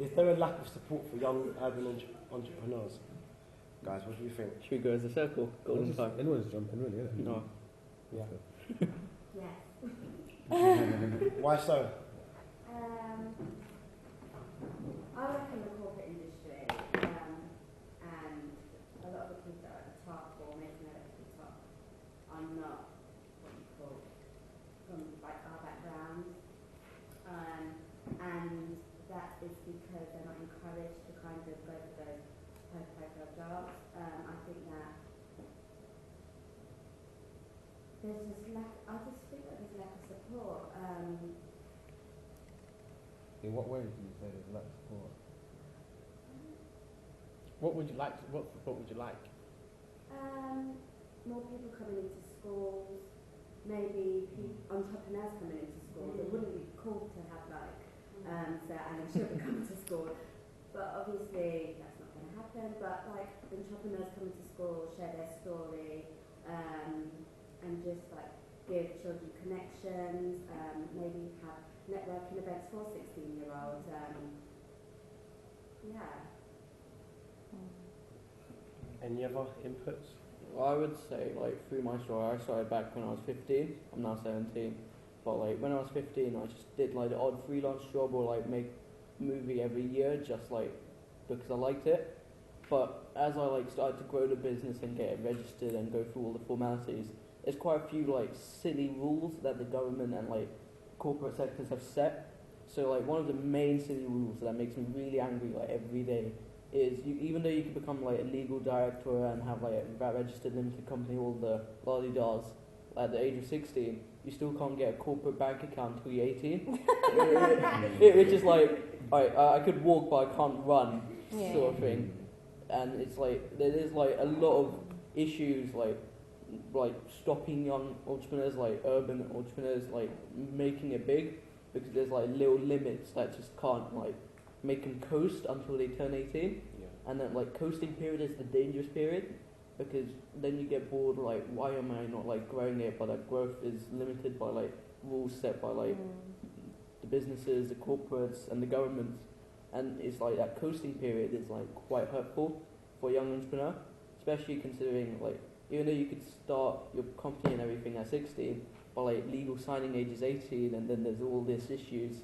Is there a lack of support for young urban entrepreneurs? Guys, what do you think? Should we go as a circle? Golden time. Anyone's jumping, really, isn't it? No. Yeah. Yes. Why so? I work in the corporate industry, and a lot of the kids that are at the top or making it to the top are not what you call from like our backgrounds, and that is because they're not encouraged to kind of go for those high-profile jobs. I think that there's just lack. I just think that there's lack of support. In what ways do you say there's lack of support? What would you like? What would you like? More people coming into schools, maybe entrepreneurs coming into schools. It wouldn't be cool to have like certain children coming to school, but obviously that's not going to happen. But like entrepreneurs coming to school, share their story, and just like give children connections. Maybe have networking events for 16-year-olds. Yeah. Any other inputs? Well, I would say, like, through my story, I started back when I was 15. I'm now 17. But, like, when I was 15, I just did, like, the odd freelance job or, like, make a movie every year, just, like, because I liked it. But as I, like, started to grow the business and get it registered and go through all the formalities, there's quite a few, like, silly rules that the government and, like, corporate sectors have set. So, like, one of the main silly rules that makes me really angry, like, every day is even though you can become like a legal director and have like a VAT registered limited company, all the lolly-dolls, at the age of 16, you still can't get a corporate bank account until you're 18. Which is like, I could walk but I can't run, sort of thing. And it's like, there is like a lot of issues like stopping young entrepreneurs, like urban entrepreneurs, like making it big, because there's like little limits that just can't like make them coast until they turn 18, and then like coasting period is the dangerous period, because then you get bored, like why am I not like growing it, but that growth is limited by like rules set by like the businesses, the corporates and the governments, and it's like that coasting period is like quite hurtful for a young entrepreneur, especially considering like even though you could start your company and everything at 16, but like legal signing age is 18, and then there's all these issues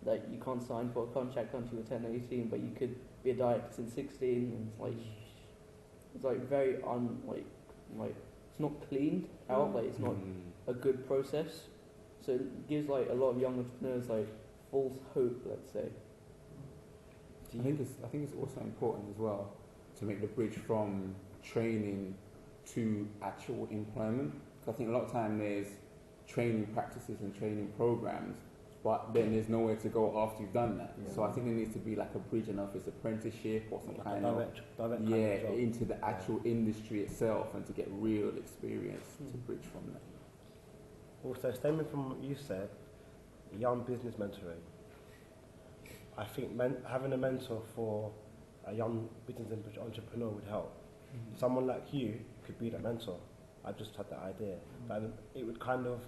that you can't sign for a contract until you turn 18, but you could be a director since 16, and it's like very like it's not cleaned out, like it's not a good process. So it gives like a lot of young entrepreneurs like false hope, let's say. I think it's also important as well to make the bridge from training to actual employment. Because I think a lot of time there's training practices and training programs, but then there's nowhere to go after you've done that. So I think there needs to be like a bridge, and if it's apprenticeship or some kind of direct into the actual industry itself, and to get real experience to bridge from that. Also, stemming from what you said, young business mentoring. I think having a mentor for a young business entrepreneur would help. Someone like you could be that mentor. I just had that idea. But it would kind of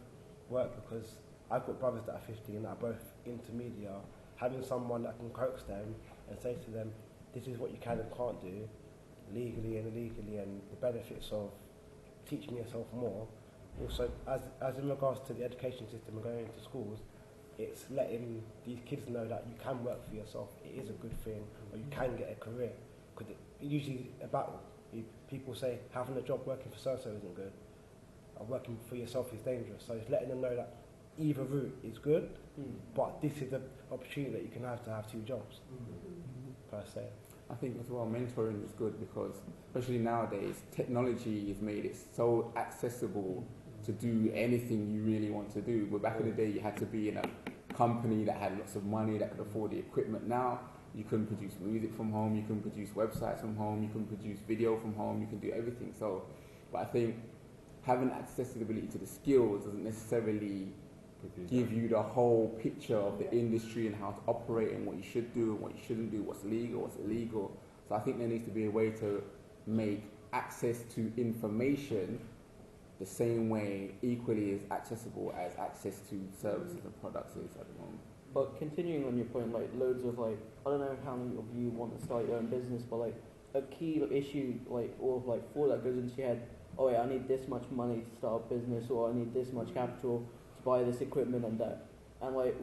work, because I've got brothers that are 15 that are both into media. Having someone that can coax them and say to them, this is what you can and can't do, legally and illegally, and the benefits of teaching yourself more. Also, as in regards to the education system and going into schools, it's letting these kids know that you can work for yourself, it is a good thing, or you can get a career. Because it usually about, people say having a job working for so-and-so isn't good, or working for yourself is dangerous. So it's letting them know that either route is good, but this is the opportunity that you can have to have two jobs, per se. I think as well, mentoring is good, because especially nowadays, technology has made it so accessible to do anything you really want to do. But back in the day, you had to be in a company that had lots of money, that could afford the equipment. Now, you can produce music from home, you can produce websites from home, you can produce video from home, you can do everything. So, but I think having accessibility to the skills doesn't necessarily give you the whole picture of the industry and how to operate and what you should do and what you shouldn't do, what's legal, what's illegal. So I think there needs to be a way to make access to information the same way, equally as accessible as access to services and products is at the moment. But continuing on your point, like loads of like, I don't know how many of you want to start your own business, but like a key issue, like, or like thought that goes into your head, oh yeah, I need this much money to start a business, or I need this much capital to buy this equipment and that. And like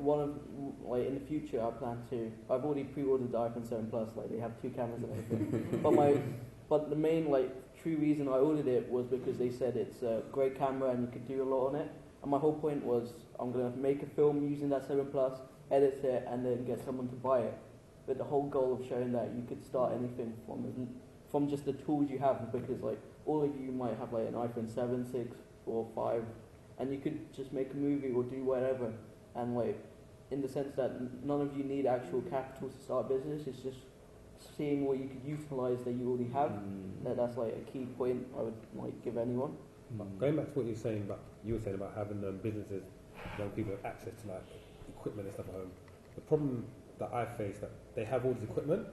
like in the future, I plan to, I've already pre-ordered the iPhone 7 Plus, like they have 2 cameras and everything. but the main like true reason I ordered it was because they said it's a great camera and you could do a lot on it. And my whole point was, I'm gonna make a film using that 7 Plus, edit it, and then get someone to buy it. But the whole goal of showing that you could start anything from just the tools you have, because like all of you might have like an iPhone 7, 6, or 5, and you could just make a movie or do whatever. And like in the sense that none of you need actual capital to start a business. It's just seeing what you could utilize that you already have. That's like a key point I would like give anyone. Going back to what you were saying about having businesses, young people have access to like equipment and stuff at home. The problem that I face that they have all this equipment,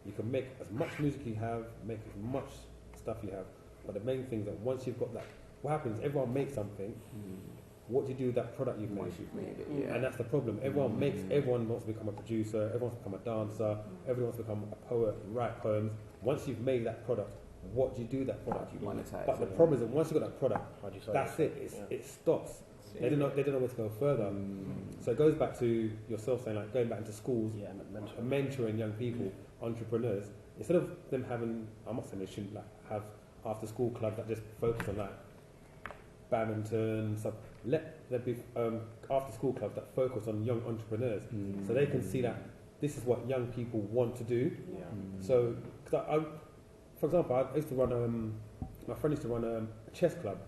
you can make as much music you have, make as much stuff you have, but the main thing is that once you've got that, what happens? Everyone makes something. What do you do with that product you've made? Once you've made it, yeah. And that's the problem. Everyone wants to become a producer, everyone wants to become a dancer, everyone wants to become a poet, write poems. Once you've made that product, what do you do with that product? You monetize. But the problem is that once you've got that product, that's it. It stops. They don't know where to go further. So it goes back to yourself saying, like, going back into schools, mentoring young people, entrepreneurs. Instead of them having, I'm not saying they shouldn't like have after school clubs that just focus on like badminton stuff. Let there be after school clubs that focus on young entrepreneurs, so they can see that this is what young people want to do. So, cause for example, I used to run my friend used to run a chess club,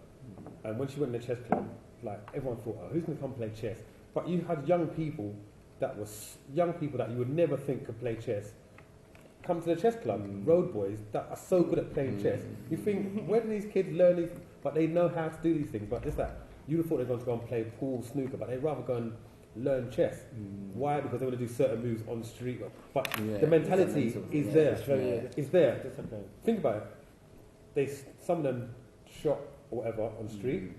and when she went in the chess club, like everyone thought, oh, who's going to come play chess? But you had young people that you would never think could play chess come to the chess club, road boys that are so good at playing chess. You think, where do these kids learn these? But they know how to do these things. But just that, you'd have thought they're going to go and play pool, snooker, but they'd rather go and learn chess. Why? Because they want to do certain moves on the street. But the mentality is there. It's there. Think about it. Some of them shot or whatever on the street.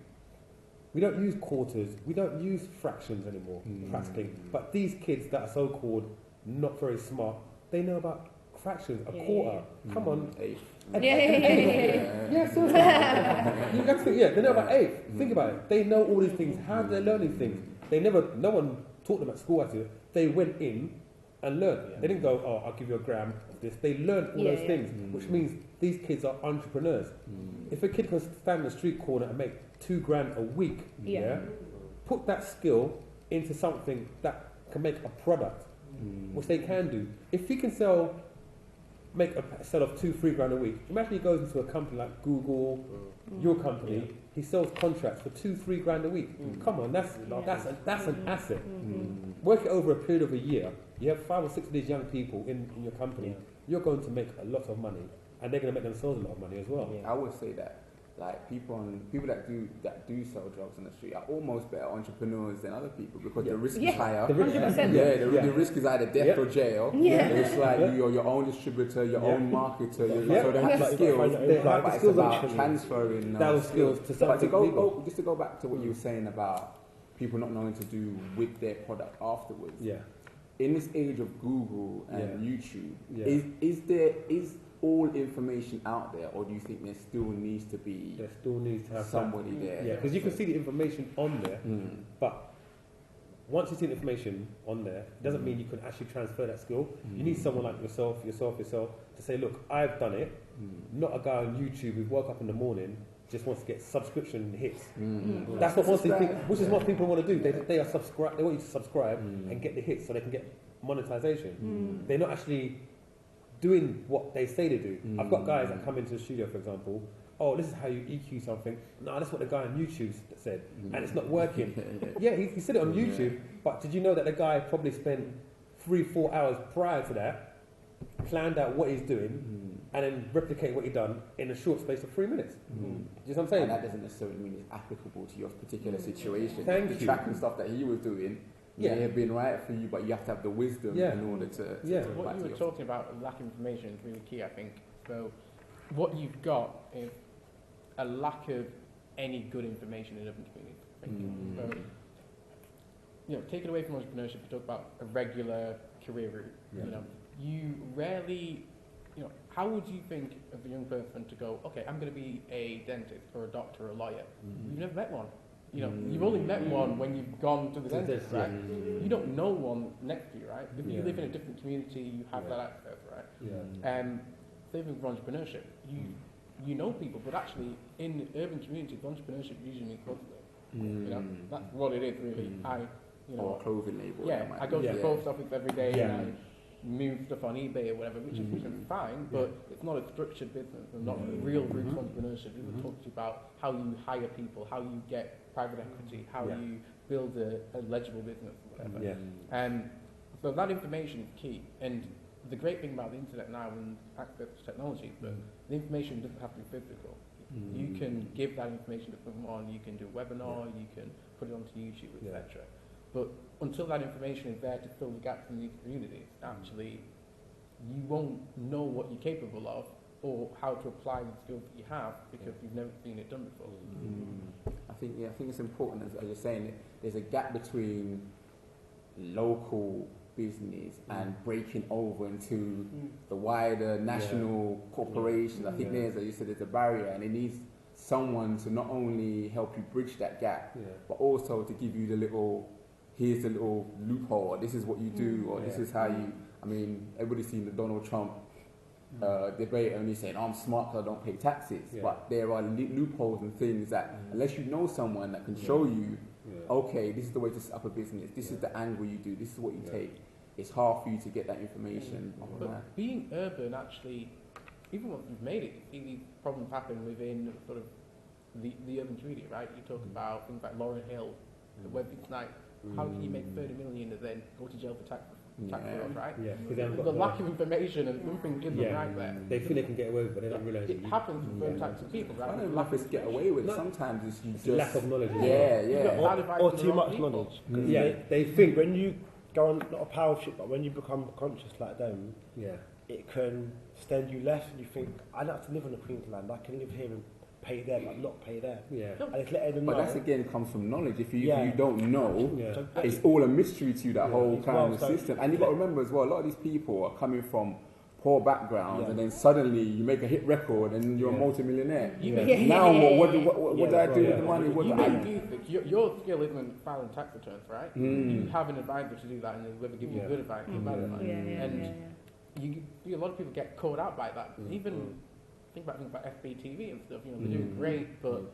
We don't use quarters. We don't use fractions anymore, practically. But these kids that are so-called not very smart, they know about fractions, a quarter. Come on. Eighth. Yeah, seriously. You got to think, they know about eighth. Think about it. They know all these things. How do they learn these things? No one taught them at school how to do it. They went in and learned. They didn't go, oh, I'll give you a gram of this. They learned all those things, which means these kids are entrepreneurs. If a kid can stand in the street corner and make $2,000 a week, put that skill into something that can make a product, which they can do. If he can sell of $2-3 a week, imagine he goes into a company like Google, your company, he sells contracts for $2-3 a week. Come on, that's an asset. Work it over a period of a year. You have 5 or 6 of these young people in your company. You're going to make a lot of money, and they're going to make themselves a lot of money as well. I would say that like people that do sell drugs on the street are almost better entrepreneurs than other people because the risk is higher. The risk is either death or jail. It's like you're your own distributor, your own marketer. So they have skills, but it's about transferring those skills to something. Just to go back to what you were saying about people not knowing to do with their product afterwards. In this age of Google and YouTube, is all information out there, or do you think there still needs to have somebody there? Yeah, because you can see the information on there, but once you see the information on there, it doesn't mean you can actually transfer that skill. You need someone like yourself to say, look, I've done it. Not a guy on YouTube who woke up in the morning just wants to get subscription hits. That's what which is what people want to do. They want you to subscribe and get the hits so they can get monetization. They're not actually doing what they say they do. I've got guys that come into the studio, for example, oh, this is how you EQ something. No, that's what the guy on YouTube said, and it's not working. He said it on YouTube, but did you know that the guy probably spent 3-4 hours prior to that, planned out what he's doing, and then replicate what he's done in a short space of 3 minutes? Do you know what I'm saying? And that doesn't necessarily mean it's applicable to your particular situation. Thank you. The track and stuff that he was doing may have been right for you, but you have to have the wisdom in order to what you were talking about, lack of information, is really key, I think. So what you've got is a lack of any good information in urban communities. So take it away from entrepreneurship, you talk about a regular career route. Yeah. You rarely, how would you think of a young person to go, okay, I'm going to be a dentist or a doctor or a lawyer? You've never met one. You've only met one when you've gone to the dentist, right? You don't know one next to you, right? If you live in a different community, you have that access, right? Same with entrepreneurship. You know people, but actually in urban communities, entrepreneurship usually means clothing. That's what it is really. Or a clothing label. Yeah, I go to the post office every day and I move stuff on eBay or whatever, which is fine, but it's not a structured business and not a real route to entrepreneurship. It will talk to you about how you hire people, how you get private equity, how you build a legible business or whatever. So that information is key. And the great thing about the internet now and access to technology is that the information doesn't have to be physical. You can give that information to someone, you can do a webinar, you can put it onto YouTube, etc. But until that information is there to fill the gaps in these communities, actually, you won't know what you're capable of or how to apply the skills that you have because you've never seen it done before. I think it's important, as you're saying, there's a gap between local business and breaking over into the wider national corporations. I think there's a barrier, and it needs someone to not only help you bridge that gap, but also to give you here's the little loophole, or this is what you do, or this is how you. I mean, everybody's seen the Donald Trump debate, and he's saying, I'm smart because I don't pay taxes. But there are loopholes and things that, unless you know someone that can show you, okay, this is the way to set up a business, this is the angle you do, this is what you take, it's hard for you to get that information. But being urban, actually, even once you've made it, you see these problems happen within sort of the urban community, right? You talk about things like Lauryn Hill, the Wesley Snipes. How can you make 30 million and then go to jail for tax fraud, right? The lack of information and something isn't right there. They feel they can get away with it, but they don't realise it happens to certain types of people, right? I don't know if it's get away with. Sometimes it's just lack of knowledge. Or too much knowledge. They think when you go on not a power trip, but when you become conscious like them, it can stand you left, and you think, I don't have to live in Queensland. I can live here and pay there, but not pay there. And it's letting them know. But that's again comes from knowledge. If you don't know, it's all a mystery to you, that whole kind of system. And you've got to remember as well, a lot of these people are coming from poor backgrounds, and then suddenly you make a hit record and you're a multi-millionaire. Now what do I do with the money? Your skill isn't filing tax returns, right? You have an advisor to do that, and they'll give you good advice or bad advice. And you see a lot of people get caught out by that. Even think about things like FBTV and stuff, they're doing great, but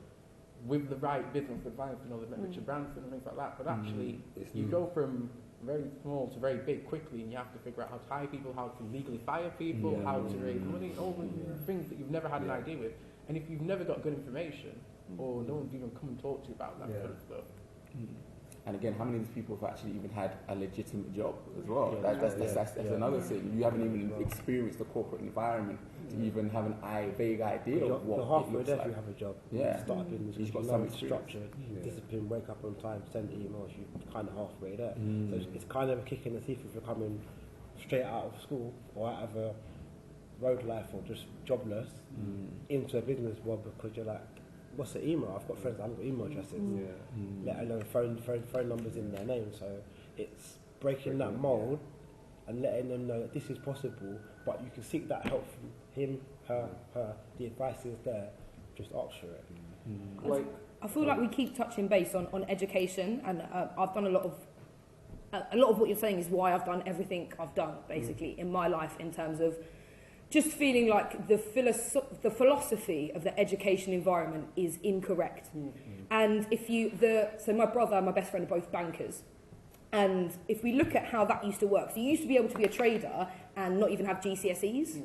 with the right business advice, they've met Richard Branson and things like that. But actually, you go from very small to very big quickly, and you have to figure out how to hire people, how to legally fire people, how to raise money, all the things that you've never had an idea with. And if you've never got good information, or no one's even come and talk to you about that sort of stuff. And again, how many of these people have actually even had a legitimate job as well? That's another thing. You haven't even experienced the corporate environment to even have a vague idea of what it looks like. You have a job. Start a business. You've got some structure, discipline, wake up on time, send emails. You're kind of halfway there. So it's kind of a kick in the teeth if you're coming straight out of school or out of a road life or just jobless into a business world, because you're like, what's the email? I've got friends that haven't got email addresses, let alone phone numbers in their name. So it's breaking that mould and letting them know that this is possible, but you can seek that help from him, her. The advice is there. Just opt for it. I feel like we keep touching base on education, and I've done a lot of what you're saying is why I've done everything I've done basically in my life, in terms of just feeling like the philosophy of the education environment is incorrect. And so my brother and my best friend are both bankers. And if we look at how that used to work, so you used to be able to be a trader and not even have GCSEs.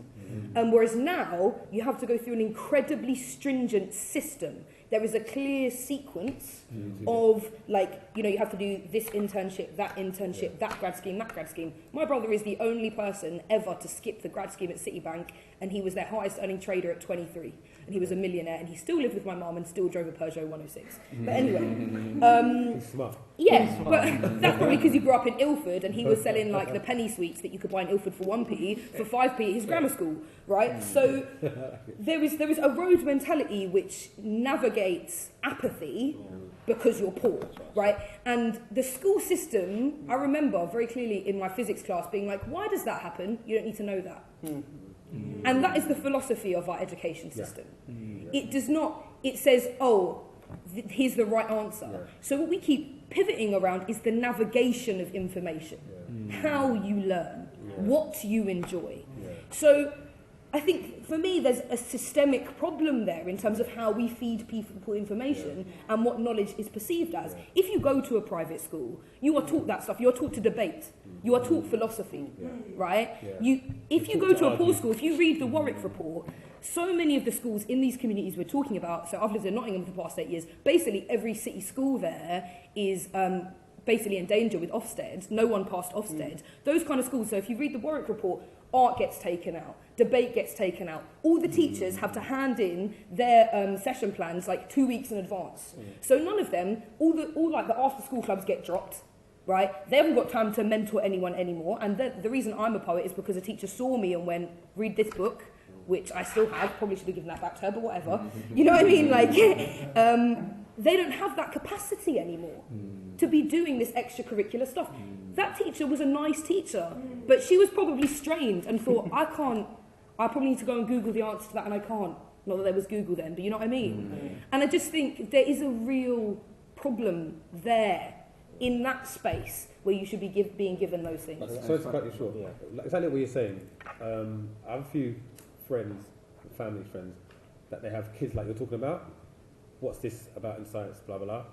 Whereas now, you have to go through an incredibly stringent system. There is a clear sequence of, you have to do this internship, that grad scheme, that grad scheme. My brother is the only person ever to skip the grad scheme at Citibank, and he was their highest earning trader at 23. And he was a millionaire, and he still lived with my mum and still drove a Peugeot 106. But anyway. He's smart. Yeah, but that's probably because he grew up in Ilford, and he was selling the penny sweets that you could buy in Ilford for 1p, for 5p at his grammar school, right? So there is a road mentality which navigates apathy because you're poor, right? And the school system, I remember very clearly in my physics class being like, why does that happen? You don't need to know that. And that is the philosophy of our education system. It does not, it says, oh, here's the right answer. So what we keep pivoting around is the navigation of information, how you learn, what you enjoy. So I think for me there's a systemic problem there in terms of how we feed people information and what knowledge is perceived as. If you go to a private school, you are taught that stuff. You're taught to debate. You are taught philosophy, right? If you go to a poor school, if you read the Warwick report, so many of the schools in these communities we're talking about, so I've lived in Nottingham for the past 8 years, basically every city school there is basically in danger with Ofsted. No one passed Ofsted. Those kind of schools, so if you read the Warwick report, art gets taken out, debate gets taken out. All the teachers have to hand in their session plans like 2 weeks in advance. So none of them, all the after school clubs get dropped, right? They haven't got time to mentor anyone anymore. And the reason I'm a poet is because a teacher saw me and went, read this book, which I still have, probably should have given that back to her, but whatever. You know what I mean? Like, they don't have that capacity anymore to be doing this extracurricular stuff. That teacher was a nice teacher, but she was probably strained and thought, I probably need to go and Google the answer to that, and I can't. Not that there was Google then, but you know what I mean? And I just think there is a real problem there in that space where you should be being given those things. Sorry to cut you short. Exactly what you're saying. I have a few friends, family friends, that they have kids like you're talking about. What's this about in science? Blah blah blah.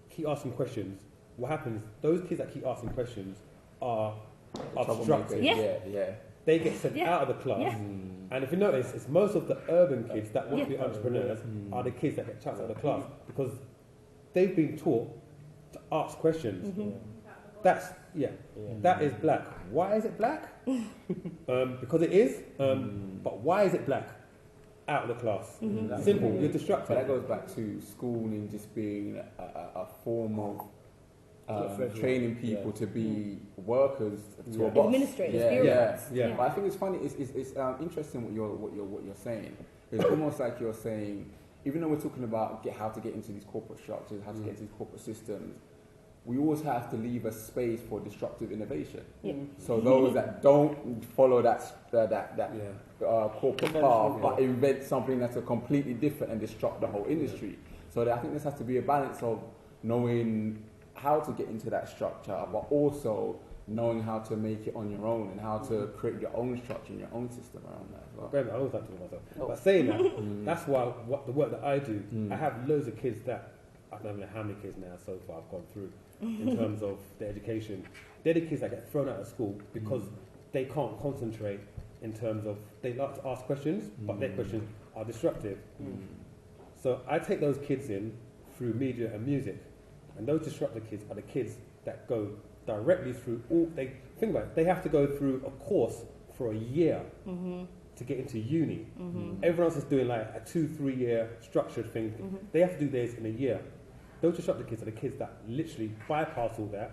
Keep asking questions. What happens? Those kids that keep asking questions are obstructive. They get sent out of the class. And if you notice, it's most of the urban kids that want to be entrepreneurs are the kids that get chucked out of the class because they've been taught to ask questions. That's that is black. Why is it black? Because it is. But why is it black? Out of the class. Simple. You're distracted. But that goes back to schooling just being a form of training people to be workers to a boss. Administrators, But I think it's funny. It's interesting what you're saying. It's almost like you're saying, even though we're talking about how to get into these corporate structures, how to get into these corporate systems, we always have to leave a space for disruptive innovation. So those that don't follow that corporate path, but invent something that's a completely different and disrupt the whole industry. So I think this has to be a balance of knowing how to get into that structure, but also knowing how to make it on your own and how to create your own structure and your own system around that as well. I always like to talk about myself. But saying that, that's why the work that I do, I have loads of kids that, I don't know how many kids now so far I've gone through in terms of their education. They're the kids that get thrown out of school because they can't concentrate in terms of, they like to ask questions, but their questions are disruptive. So I take those kids in through media and music. And those disruptive kids are the kids that go directly through think about it, they have to go through a course for a year to get into uni. Everyone else is doing like a 2-3 year structured thing. They have to do theirs in a year. Those disruptive kids are the kids that literally bypass all that.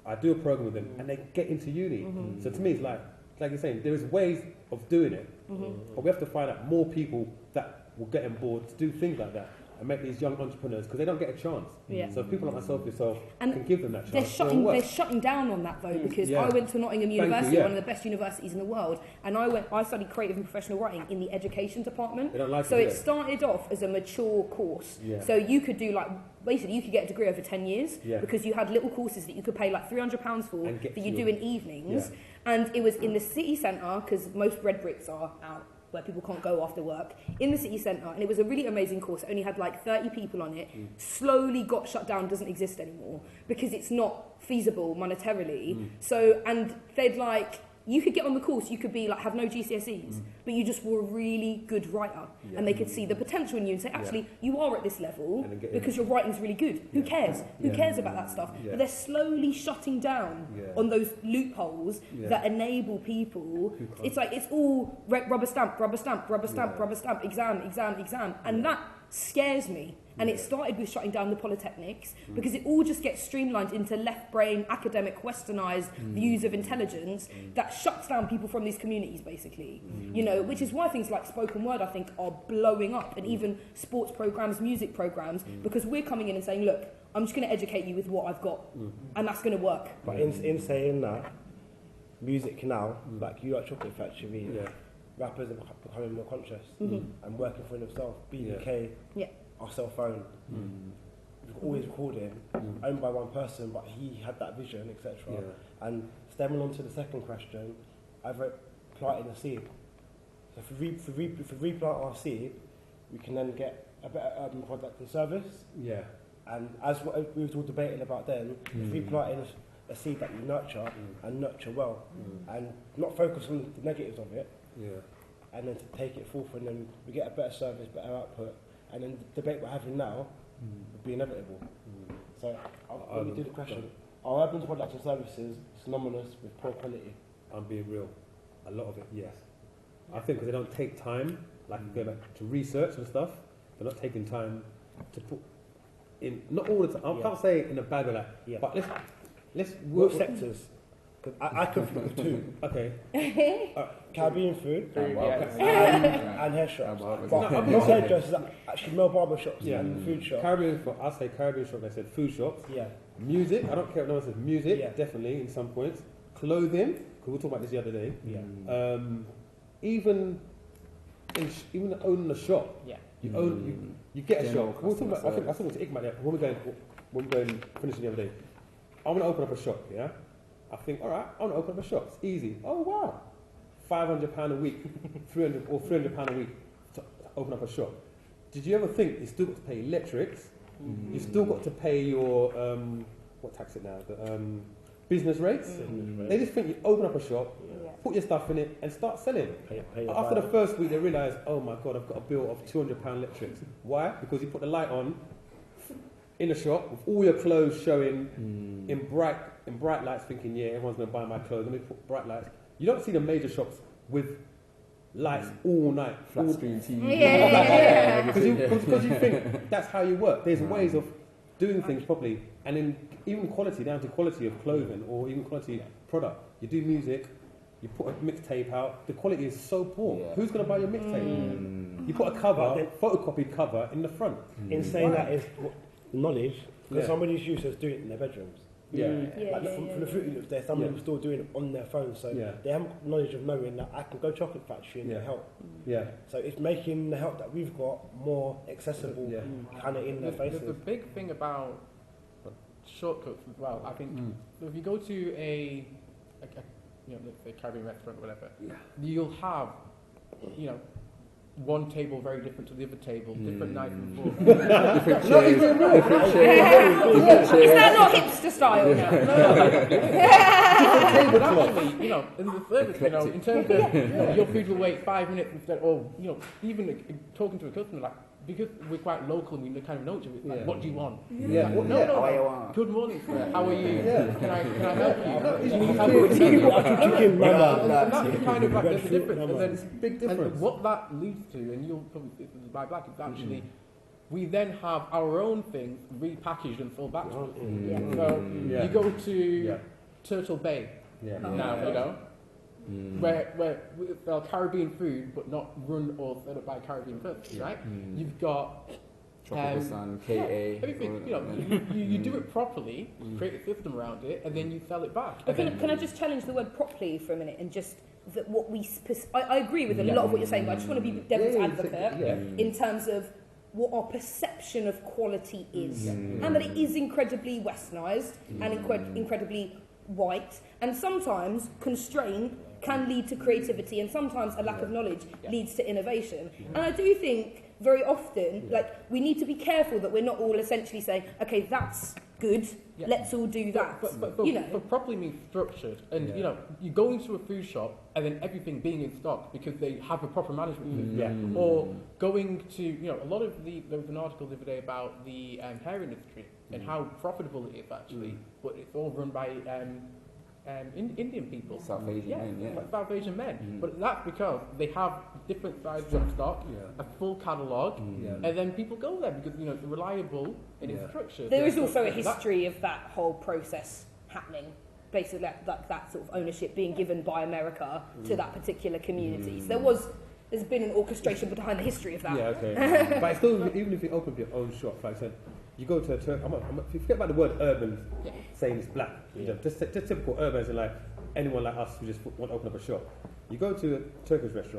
I do a program with them and they get into uni. So to me it's like you're saying, there is ways of doing it, but we have to find out more people that will get on board to do things like that and make these young entrepreneurs, because they don't get a chance. So if people like myself, yourself, can give them that chance. They're shutting down on that though, because I went to Nottingham University, one of the best universities in the world, and I studied creative and professional writing in the education department. They don't like so it started off as a mature course. So you could do basically you could get a degree over 10 years because you had little courses that you could pay like £300 for that you do in evenings. And it was in the city centre, because most red bricks are out where people can't go after work, in the city centre, and it was a really amazing course. It only had like 30 people on it, slowly got shut down, doesn't exist anymore, because it's not feasible monetarily. So, and they'd you could get on the course, you could be have no GCSEs, but you just were a really good writer, and they could see the potential in you and say, actually, you are at this level because your writing's really good. Who cares? Who cares about that stuff? But they're slowly shutting down on those loopholes that enable people. It's like, it's all rubber stamp, rubber stamp, rubber stamp, rubber stamp, exam, exam, exam. And that scares me. And it started with shutting down the polytechnics because it all just gets streamlined into left-brain, academic, westernised views of intelligence that shuts down people from these communities, basically. You know, which is why things like spoken word, I think, are blowing up, and even sports programmes, music programmes, because we're coming in and saying, look, I'm just going to educate you with what I've got, and that's going to work. But in saying that, music now, like you at Chocolate Factory, rappers are becoming more conscious and working for themselves. BBK, our cell phone, always recording, owned by one person, but he had that vision, etc. And stemming on to the second question, I've planted a seed. So if we replant our seed, we can then get a better urban product and service. Yeah. And as we were all debating about then, if we plant a seed that we nurture and nurture well, and not focus on the negatives of it, and then to take it forth, and then we get a better service, better output, and then the debate we're having now would be inevitable. So let me do the question. Are urban products and services synonymous with poor quality? I'm being real. A lot of it, yes. I think because they don't take time, like go back to research and stuff, they're not taking time to put in, not all the time, I can't say in a bad way, but let's what sectors? Because I conflict with two. Okay. Caribbean food and hair shops. But not hairdressers, actually male barber shops and food shops. I'll say Caribbean shop, they said food shops. Yeah. Music, I don't care if no one says music, definitely in some points. Clothing, because we were talking about this the other day. Yeah. Even owning a shop. Yeah. You get a shop. We'll talk about, I think I was talking to Ikmat there when we're going finishing the other day. I want to open up a shop, yeah? I think, all right, I want to open up a shop. It's easy. Oh, wow. £500 a week, £300 a week to open up a shop. Did you ever think you still got to pay electrics? You still got to pay your, what tax it now? The business rates? They just think you open up a shop, put your stuff in it, and start selling. After the first week, they realise, oh my God, I've got a bill of £200 electrics. Why? Because you put the light on in the shop with all your clothes showing in bright lights, thinking, yeah, everyone's going to buy my clothes. Let me put bright lights. You don't see the major shops with lights all night. Flat screen TV. Because you think that's how you work. There's ways of doing things properly. And in even quality, down to quality of clothing or even quality of product. You do music, you put a mixtape out, the quality is so poor. Yeah. Who's going to buy your mixtape? You put a cover, photocopied cover in the front. In saying that is knowledge, because somebody's used to doing it in their bedrooms. From the fruit loops there, some of them still doing it on their phone, so they have knowledge of knowing that I can go chocolate factory and get help. So it's making the help that we've got more accessible, kind of in their faces. The big thing about shortcuts as well, I think, if you go to a let's say Caribbean restaurant or whatever, you'll have, one table very different to the other table, different knife and fork. Different chairs. Is that not hipster style? But actually, in the service, in terms of your food will wait 5 minutes instead, or even talking to a customer, like, because we're quite local and we kind of know each other, it's like, what do you want? No. Good morning, sir. How are you? Can I help you? That's kind of like there's a difference. And then big difference. And what that leads to, and you'll probably see this by black, is actually we then have our own things repackaged and sold back to us. So you go to Turtle Bay now, where we sell Caribbean food, but not run or set up by Caribbean persons, right? You've got Tropical Sun, KA. Everything, you do it properly, create a system around it, and then you sell it back. Can I just challenge the word properly for a minute and just that what we I agree with a lot of what you're saying, but I just want to be devil's advocate in terms of what our perception of quality is, and that it is incredibly westernised and incredibly white, and sometimes constrained can lead to creativity, and sometimes a lack of knowledge leads to innovation. And I do think very often, we need to be careful that we're not all essentially saying, okay, that's good, let's all do that. But properly means structured, and you go into a food shop and then everything being in stock because they have a proper management system. Or going to, a lot of there was an article the other day about the hair industry and how profitable it is actually, but it's all run by Indian people. South Asian men, yeah. Like South Asian men. Mm. But that's because they have different sizes of stock, a full catalogue, and then people go there because, you know, it's reliable and it's structured. There is also a history of that whole process happening. Basically, that sort of ownership being given by America to that particular community. So there's been an orchestration behind the history of that. Yeah, okay. But it's still, even if you open up your own shop, like I said, you go to a Turk. If you forget about the word urban, saying it's black, you know, just typical urban, and like anyone like us who just want to open up a shop. You go to a Turkish restaurant.